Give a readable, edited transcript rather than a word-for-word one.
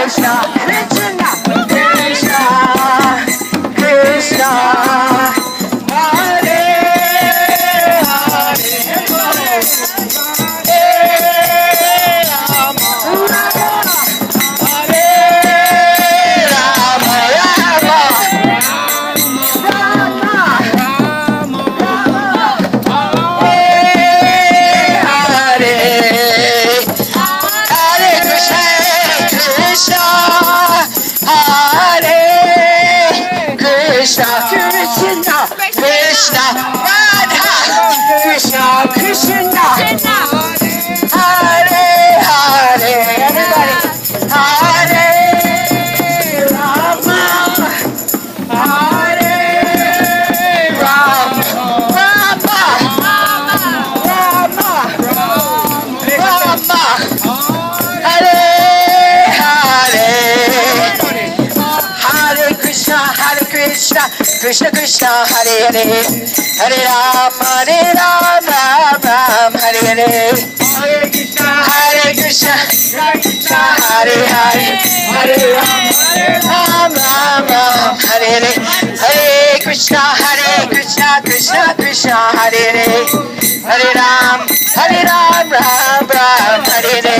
Krishna Krishna Hare Hare Hare Ram Ram Ram Hare Hare Hare Krishna Hare Krishna Hare Hare Hare Ram Ram Hare Hare Hare Krishna Krishna Krishna Hare Hare Hare Ram Ram Ram Hare Hare